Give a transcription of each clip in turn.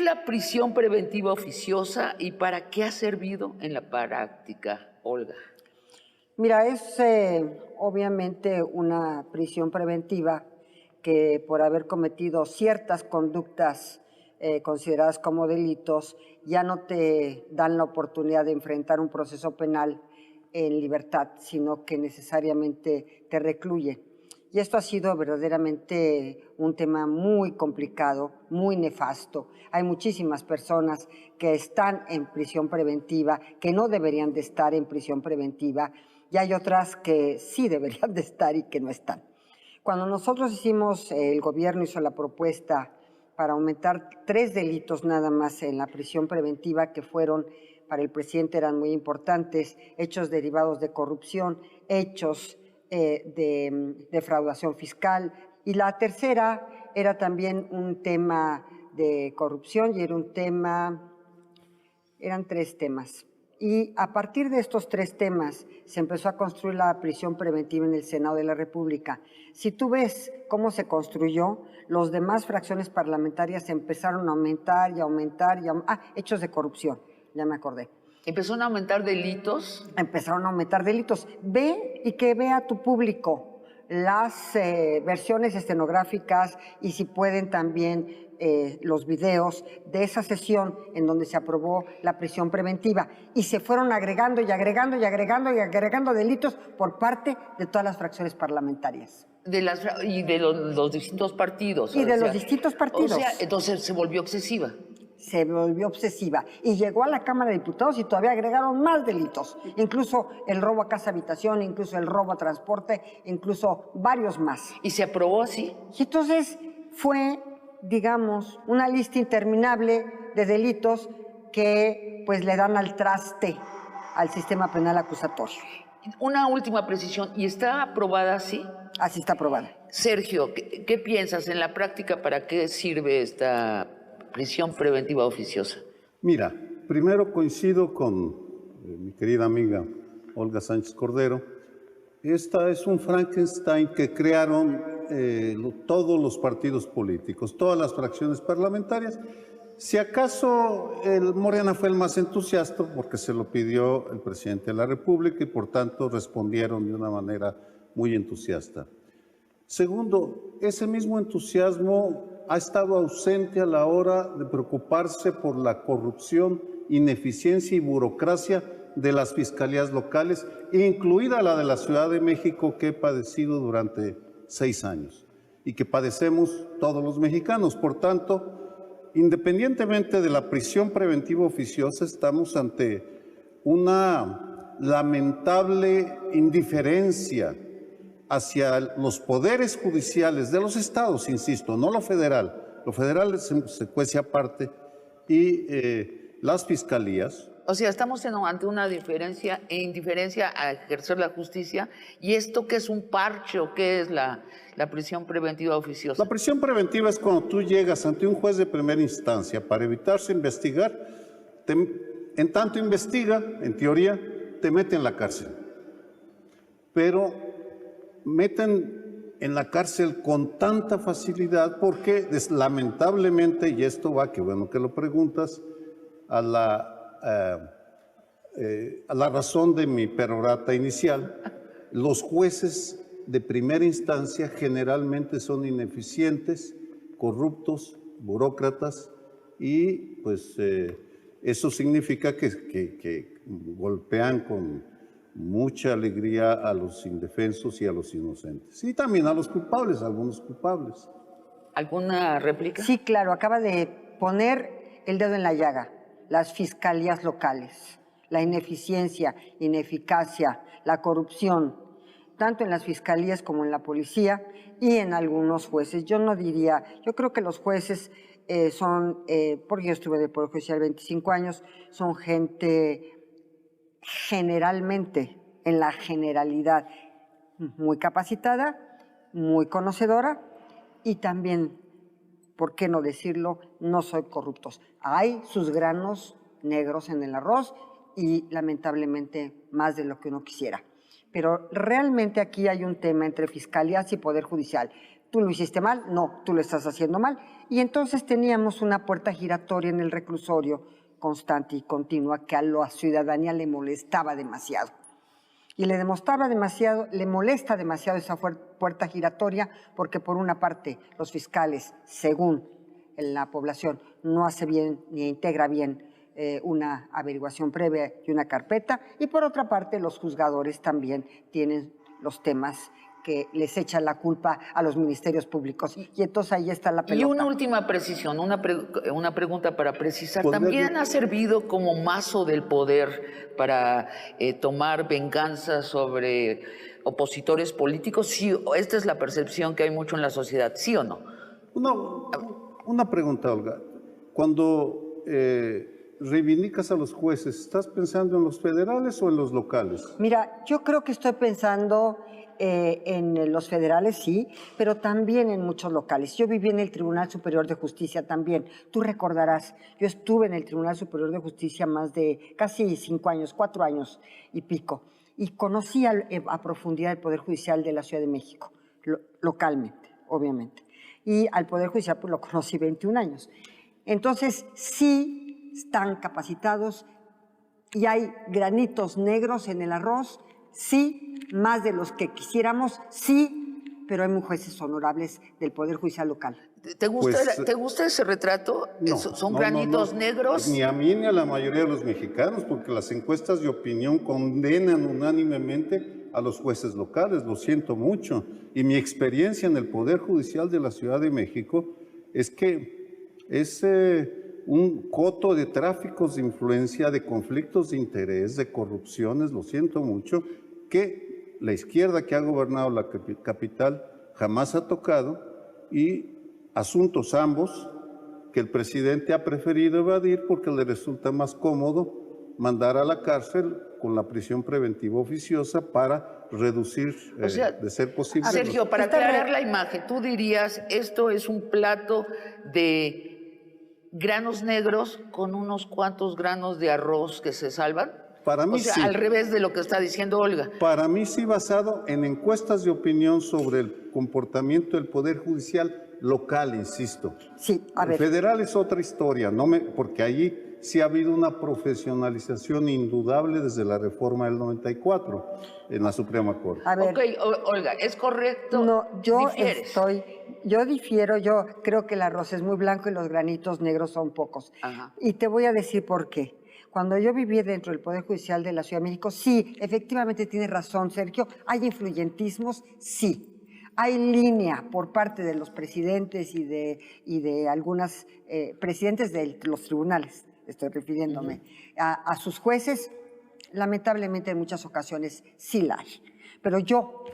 la prisión preventiva oficiosa y para qué ha servido en la práctica, Olga? Mira, es obviamente una prisión preventiva que por haber cometido ciertas conductas consideradas como delitos, ya no te dan la oportunidad de enfrentar un proceso penal en libertad, sino que necesariamente te recluye. Y esto ha sido verdaderamente un tema muy complicado, muy nefasto. Hay muchísimas personas que están en prisión preventiva, que no deberían de estar en prisión preventiva, y hay otras que sí deberían de estar y que no están. Cuando nosotros hicimos, el gobierno hizo la propuesta para aumentar 3 delitos nada más en la prisión preventiva, que fueron, para el presidente eran muy importantes: hechos derivados de corrupción, hechos de defraudación fiscal, y la tercera era también un tema de corrupción y era un tema, eran 3 temas. Y a partir de estos 3 temas se empezó a construir la prisión preventiva en el Senado de la República. Si tú ves cómo se construyó, los demás fracciones parlamentarias empezaron a aumentar y aumentar y hechos de corrupción, ya me acordé. ¿Empezaron a aumentar delitos? Empezaron a aumentar delitos. Ve y que vea tu público las versiones estenográficas y si pueden también los videos de esa sesión en donde se aprobó la prisión preventiva, y se fueron agregando y agregando y agregando y agregando delitos por parte de todas las fracciones parlamentarias. Y de los distintos partidos. Y de los distintos partidos. O sea, entonces se volvió excesiva. Se volvió obsesiva y llegó a la Cámara de Diputados y todavía agregaron más delitos, incluso el robo a casa habitación, incluso el robo a transporte, incluso varios más. ¿Y se aprobó así? Y entonces fue, digamos, una lista interminable de delitos que pues le dan al traste al sistema penal acusatorio. Una última precisión, ¿y está aprobada así? Así está aprobada. Sergio, ¿qué piensas en la práctica? ¿Para qué sirve esta prisión preventiva oficiosa? Mira, primero coincido con mi querida amiga Olga Sánchez Cordero. Esta es un Frankenstein que crearon todos los partidos políticos, todas las fracciones parlamentarias. Si acaso Morena fue el más entusiasta porque se lo pidió el presidente de la República y por tanto respondieron de una manera muy entusiasta. Segundo, ese mismo entusiasmo ha estado ausente a la hora de preocuparse por la corrupción, ineficiencia y burocracia de las fiscalías locales, incluida la de la Ciudad de México, que he padecido durante 6 años y que padecemos todos los mexicanos. Por tanto, independientemente de la prisión preventiva oficiosa, estamos ante una lamentable indiferencia hacia los poderes judiciales de los estados, insisto, no lo federal. Lo federal se cuece aparte, y las fiscalías. O sea, estamos ante una indiferencia a ejercer la justicia. ¿Y esto qué es un parche o qué es la prisión preventiva oficiosa? La prisión preventiva es cuando tú llegas ante un juez de primera instancia para evitarse investigar. En tanto investiga, en teoría, te mete en la cárcel. Pero meten en la cárcel con tanta facilidad porque lamentablemente, y esto va, qué bueno que lo preguntas, a la razón de mi perorata inicial, los jueces de primera instancia generalmente son ineficientes, corruptos, burócratas, y pues eso significa que golpean con mucha alegría a los indefensos y a los inocentes. Y también a los culpables, a algunos culpables. ¿Alguna réplica? Sí, claro, acaba de poner el dedo en la llaga. Las fiscalías locales, la ineficiencia, ineficacia, la corrupción, tanto en las fiscalías como en la policía y en algunos jueces. Yo no diría, yo creo que los jueces son, porque yo estuve de Poder Judicial 25 años, son gente generalmente, en la generalidad, muy capacitada, muy conocedora y también, ¿por qué no decirlo?, no soy corruptos. Hay sus granos negros en el arroz y lamentablemente más de lo que uno quisiera. Pero realmente aquí hay un tema entre fiscalías y Poder Judicial. tú lo hiciste mal, no, tú lo estás haciendo mal. Y entonces teníamos una puerta giratoria en el reclusorio constante y continua que a la ciudadanía le molestaba demasiado. Y le molesta demasiado esa puerta giratoria porque por una parte los fiscales, según la población, no hace bien ni integra bien una averiguación previa y una carpeta, y por otra parte los juzgadores también tienen los temas que les echan la culpa a los ministerios públicos. Y entonces ahí está la pelota. Y una última precisión, una pregunta para precisar. ¿También ha servido como mazo del poder para tomar venganza sobre opositores políticos? Sí, esta es la percepción que hay mucho en la sociedad, ¿sí o no? Una pregunta, Olga. Cuando reivindicas a los jueces, ¿estás pensando en los federales o en los locales? Mira, yo creo que estoy pensando en los federales, sí, pero también en muchos locales. Yo viví en el Tribunal Superior de Justicia también. Tú recordarás, yo estuve en el Tribunal Superior de Justicia más de casi 5 años, 4 años y pico, y conocí a profundidad el Poder Judicial de la Ciudad de México, localmente, obviamente. Y al Poder Judicial pues lo conocí 21 años. Entonces, sí están capacitados y hay granitos negros en el arroz, sí, más de los que quisiéramos, sí, pero hay jueces honorables del Poder Judicial local. ¿Te gusta ese retrato? No, ¿Son granitos negros? Ni a mí ni a la mayoría de los mexicanos, porque las encuestas de opinión condenan unánimemente a los jueces locales, lo siento mucho. Y mi experiencia en el Poder Judicial de la Ciudad de México es que es un coto de tráficos de influencia, de conflictos de interés, de corrupciones, lo siento mucho, que la izquierda que ha gobernado la capital jamás ha tocado, y asuntos ambos que el presidente ha preferido evadir porque le resulta más cómodo mandar a la cárcel con la prisión preventiva oficiosa para reducir, O sea, de ser posible. Sergio, para aclarar la imagen, tú dirías, esto es un plato de granos negros con unos cuantos granos de arroz que se salvan. Para mí o sea, sí. Al revés de lo que está diciendo Olga. Para mí sí, basado en encuestas de opinión sobre el comportamiento del Poder Judicial local, insisto. Sí, a ver. El federal es otra historia, porque allí sí ha habido una profesionalización indudable desde la reforma del 94 en la Suprema Corte. A ver, Ok, Olga, ¿es correcto? no, yo ¿Difieres? yo creo que el arroz es muy blanco y los granitos negros son pocos. Ajá. Y te voy a decir por qué. Cuando yo viví dentro del Poder Judicial de la Ciudad de México, sí, efectivamente tiene razón, Sergio, hay influyentismos, sí. Hay línea por parte de los presidentes y de algunas presidentes de los tribunales, estoy refiriéndome, a sus jueces, lamentablemente en muchas ocasiones sí la hay. Pero yo,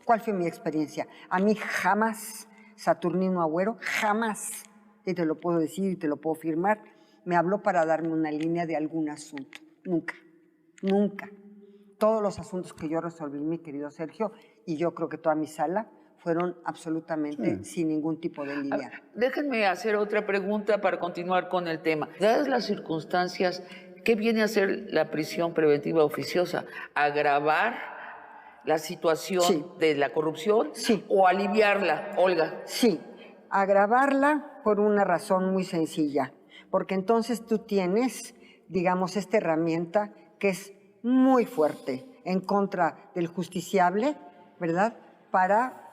¿cuál fue mi experiencia? A mí jamás, Saturnino Agüero, jamás, y te lo puedo decir y te lo puedo firmar, me habló para darme una línea de algún asunto. Nunca, nunca. Todos los asuntos que yo resolví, mi querido Sergio, y yo creo que toda mi sala, fueron absolutamente sin ningún tipo de línea. Déjenme hacer otra pregunta para continuar con el tema. Dadas las circunstancias, ¿qué viene a hacer la prisión preventiva oficiosa? ¿Agravar la situación de la corrupción o aliviarla, Olga? Sí, agravarla por una razón muy sencilla, porque entonces tú tienes, digamos, esta herramienta que es muy fuerte en contra del justiciable, ¿verdad? Para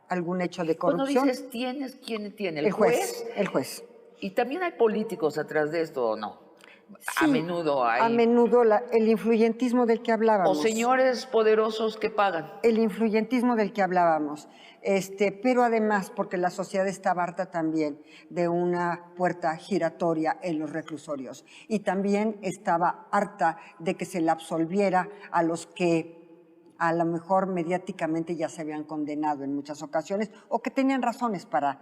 algún hecho de corrupción. Cuando dices tienes, ¿quién tiene? ¿El juez? El juez. ¿Y también hay políticos atrás de esto o no? Sí, a menudo hay. A menudo el influyentismo del que hablábamos. O señores poderosos que pagan. El influyentismo del que hablábamos. Pero además, porque la sociedad está harta también de una puerta giratoria en los reclusorios. Y también estaba harta de que se le absolviera a los que a lo mejor mediáticamente ya se habían condenado en muchas ocasiones o que tenían razones para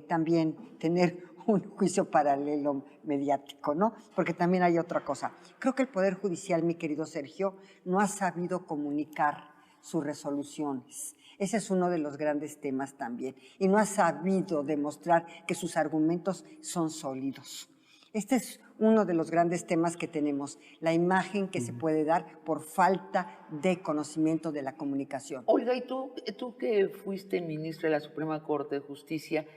también tener un juicio paralelo mediático, ¿no? Porque también hay otra cosa. Creo que el Poder Judicial, mi querido Sergio, no ha sabido comunicar sus resoluciones. Ese es uno de los grandes temas también. Y no ha sabido demostrar que sus argumentos son sólidos. Este es uno de los grandes temas que tenemos, la imagen que se puede dar por falta de conocimiento de la comunicación. Olga, y tú que fuiste ministra de la Suprema Corte de Justicia,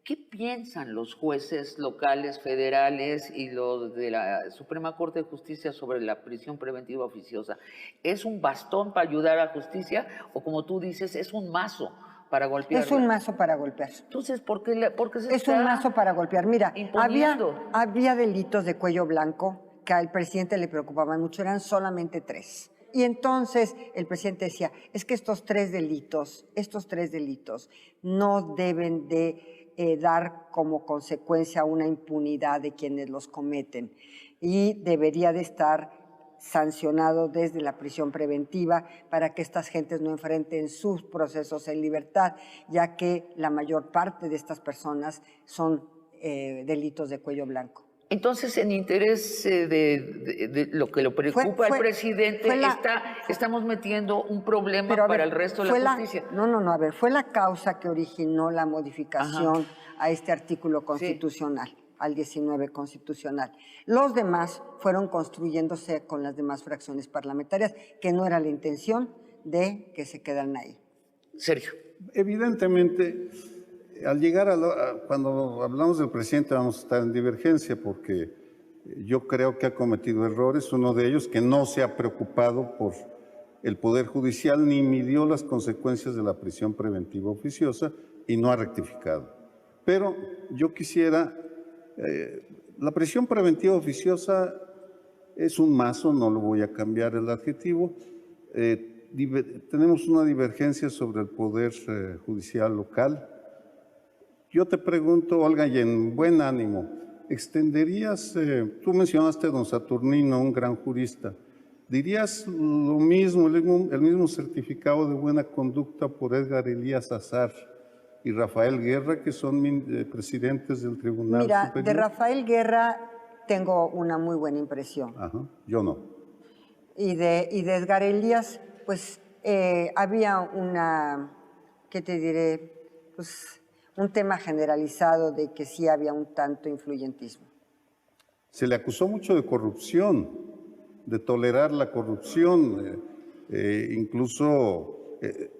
¿qué piensan los jueces locales, federales y los de la Suprema Corte de Justicia sobre la prisión preventiva oficiosa? ¿Es un bastón para ayudar a la justicia o, como tú dices, es un mazo para golpear? Es un mazo para golpear. Entonces, ¿por qué se Es un mazo para golpear. Mira, imponiendo? había delitos de cuello blanco que al presidente le preocupaban mucho, eran solamente 3. Y entonces el presidente decía, es que estos tres delitos no deben de dar como consecuencia una impunidad de quienes los cometen y debería de estar sancionado desde la prisión preventiva para que estas gentes no enfrenten sus procesos en libertad, ya que la mayor parte de estas personas son delitos de cuello blanco. Entonces, en interés de lo que lo preocupa al presidente, estamos metiendo un problema para el resto de la justicia. A ver, fue la causa que originó la modificación a este artículo constitucional, al 19 constitucional. Los demás fueron construyéndose con las demás fracciones parlamentarias, que no era la intención de que se quedaran ahí. Sergio. Evidentemente, al llegar cuando hablamos del presidente vamos a estar en divergencia porque yo creo que ha cometido errores. Uno de ellos, que no se ha preocupado por el Poder Judicial ni midió las consecuencias de la prisión preventiva oficiosa y no ha rectificado. Pero yo quisiera, la prisión preventiva oficiosa es un mazo, no lo voy a cambiar el adjetivo. Tenemos una divergencia sobre el Poder Judicial local. Yo te pregunto, Olga, y en buen ánimo, ¿extenderías, tú mencionaste a don Saturnino, un gran jurista, dirías lo mismo, el mismo certificado de buena conducta por Edgar Elías Azar y Rafael Guerra, que son presidentes del Tribunal Superior? Mira, de Rafael Guerra tengo una muy buena impresión. Ajá, yo no. Y de Edgar Elías, pues había una, ¿qué te diré? Pues un tema generalizado de que sí había un tanto influyentismo. Se le acusó mucho de corrupción, de tolerar la corrupción. Incluso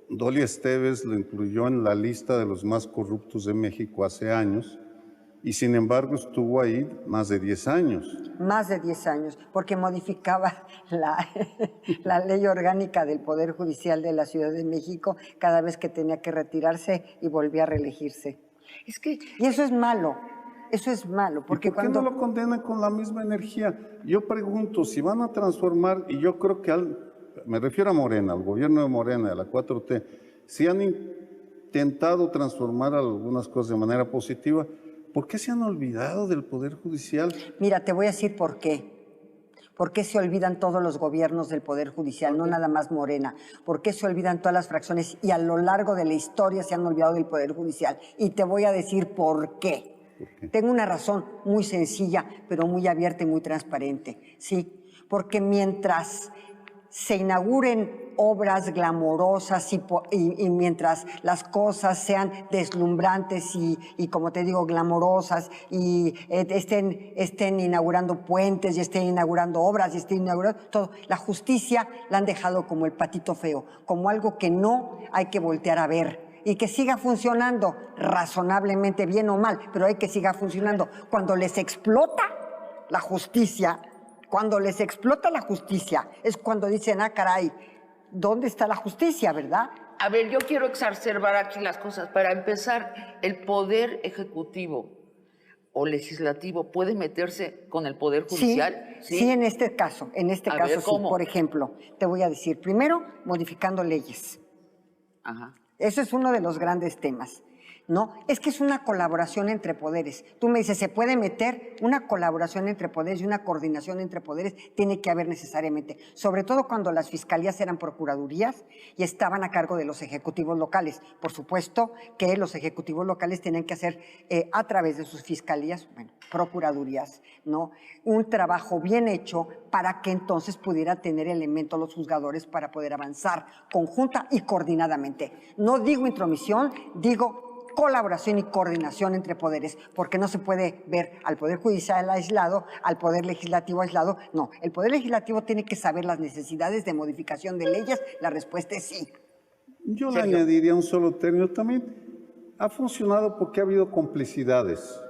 Dolia Esteves lo incluyó en la lista de los más corruptos de México hace años y sin embargo estuvo ahí más de 10 años. Más de 10 años, porque modificaba la ley orgánica del Poder Judicial de la Ciudad de México cada vez que tenía que retirarse y volvía a reelegirse. Y eso es malo. Eso es malo, porque ¿Y por qué no lo condenan con la misma energía? Yo pregunto, si van a transformar, y yo creo que me refiero a Morena, al gobierno de Morena, de la 4T, si han intentado transformar algunas cosas de manera positiva, ¿por qué se han olvidado del Poder Judicial? Mira, te voy a decir por qué. ¿Por qué se olvidan todos los gobiernos del Poder Judicial, no nada más Morena? ¿Por qué se olvidan todas las fracciones y a lo largo de la historia se han olvidado del Poder Judicial? Y te voy a decir por qué. Tengo una razón muy sencilla, pero muy abierta y muy transparente. Sí, porque mientras se inauguren obras glamorosas y mientras las cosas sean deslumbrantes y como te digo, glamorosas y estén inaugurando puentes y estén inaugurando obras y estén inaugurando todo, la justicia la han dejado como el patito feo, como algo que no hay que voltear a ver. Y que siga funcionando razonablemente bien o mal, pero hay que siga funcionando. Cuando les explota la justicia, es cuando dicen, ah, caray, ¿dónde está la justicia, verdad? A ver, yo quiero exacerbar aquí las cosas. Para empezar, el Poder Ejecutivo o Legislativo puede meterse con el Poder Judicial. Sí, en este caso sí. Por ejemplo, te voy a decir, primero, modificando leyes. Ajá. Eso es uno de los grandes temas, ¿no? Es que es una colaboración entre poderes. Tú me dices, ¿se puede meter una colaboración entre poderes y una coordinación entre poderes? Tiene que haber necesariamente, sobre todo cuando las fiscalías eran procuradurías y estaban a cargo de los ejecutivos locales. Por supuesto que los ejecutivos locales tienen que hacer a través de sus fiscalías, procuradurías, ¿no? Un trabajo bien hecho para que entonces pudiera tener elementos los juzgadores para poder avanzar conjunta y coordinadamente. No digo intromisión, digo colaboración y coordinación entre poderes, porque no se puede ver al Poder Judicial aislado, al Poder Legislativo aislado. No, el Poder Legislativo tiene que saber las necesidades de modificación de leyes. La respuesta es sí. Yo le añadiría un solo término también. Ha funcionado porque ha habido complicidades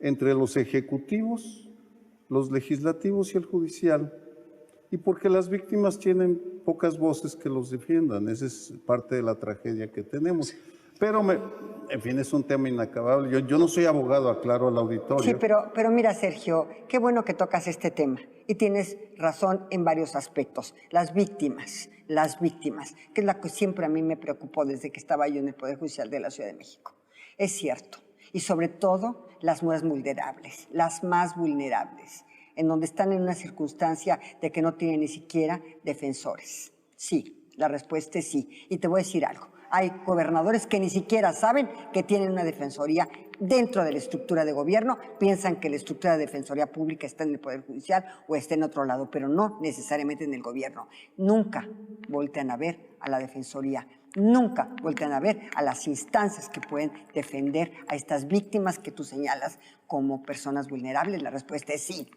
entre los ejecutivos, los legislativos y el judicial, y porque las víctimas tienen pocas voces que los defiendan. Esa es parte de la tragedia que tenemos. Pero, en fin, es un tema inacabable. Yo no soy abogado, aclaro al auditorio. Sí, pero mira, Sergio, qué bueno que tocas este tema. Y tienes razón en varios aspectos. Las víctimas, que es la que siempre a mí me preocupó desde que estaba yo en el Poder Judicial de la Ciudad de México. Es cierto. Y sobre todo, las más vulnerables, en donde están en una circunstancia de que no tienen ni siquiera defensores. Sí, la respuesta es sí. Y te voy a decir algo. Hay gobernadores que ni siquiera saben que tienen una defensoría dentro de la estructura de gobierno, piensan que la estructura de defensoría pública está en el Poder Judicial o está en otro lado, pero no necesariamente en el gobierno. Nunca voltean a ver a la defensoría, nunca voltean a ver a las instancias que pueden defender a estas víctimas que tú señalas como personas vulnerables. La respuesta es sí.